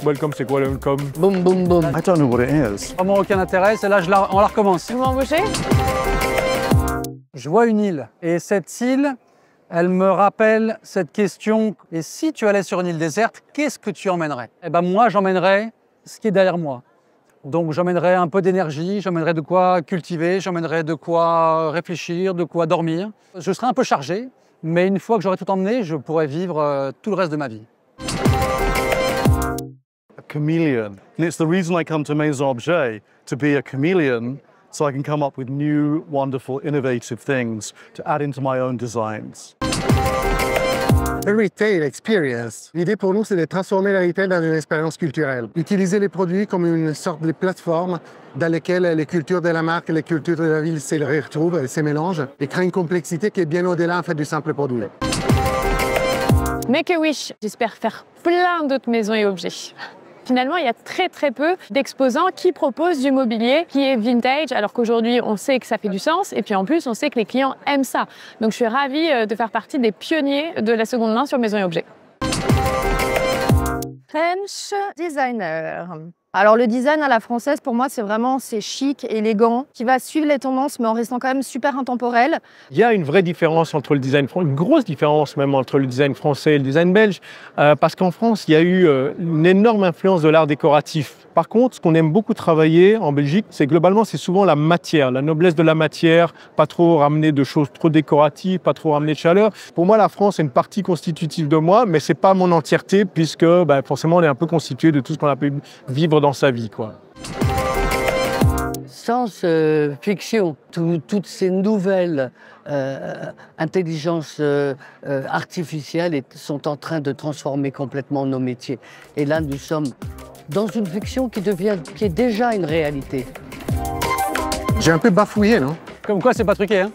Welcome, c'est quoi le welcome? Boum, boum, boum. I don't know what it is. Vraiment aucun intérêt, celle-là, on la recommence. Vous m'embauchez? Je vois une île, et cette île, elle me rappelle cette question. Et si tu allais sur une île déserte, qu'est-ce que tu emmènerais? Eh ben moi, j'emmènerais ce qui est derrière moi. Donc j'emmènerais un peu d'énergie, j'emmènerais de quoi cultiver, j'emmènerais de quoi réfléchir, de quoi dormir. Je serais un peu chargé, mais une fois que j'aurais tout emmené, je pourrais vivre tout le reste de ma vie. A chameleon. And it's the reason I come to Maison Objet, to be a chameleon, so I can come up with new, wonderful, innovative things to add into my own designs. Le retail experience. L'idée pour nous, c'est de transformer le retail dans une expérience culturelle. Utiliser les produits comme une sorte de plateforme dans laquelle les cultures de la marque et les cultures de la ville se retrouvent et se mélangent et créer une complexité qui est bien au-delà en fait, du simple produit. Make-A-Wish, j'espère faire plein d'autres maisons et objets. Finalement, il y a très peu d'exposants qui proposent du mobilier qui est vintage, alors qu'aujourd'hui, on sait que ça fait du sens, et puis en plus, on sait que les clients aiment ça. Donc je suis ravie de faire partie des pionniers de la seconde main sur maison et objets. French designer. Alors le design à la française, pour moi, c'est chic, élégant, qui va suivre les tendances, mais en restant quand même super intemporel. Il y a une vraie différence entre le design français, une grosse différence même entre le design français et le design belge, parce qu'en France, il y a eu une énorme influence de l'art décoratif. Par contre, ce qu'on aime beaucoup travailler en Belgique, c'est globalement, c'est souvent la matière, la noblesse de la matière, pas trop ramener de choses trop décoratives, pas trop ramener de chaleur. Pour moi, la France est une partie constitutive de moi, mais c'est pas mon entièreté, puisque forcément, on est un peu constitué de tout ce qu'on a pu vivre dans sa vie, quoi. Science-fiction, toutes ces nouvelles intelligences artificielles sont en train de transformer complètement nos métiers. Et là, nous sommes dans une fiction qui est déjà une réalité. J'ai un peu bafouillé, non? Comme quoi, c'est pas truqué, hein?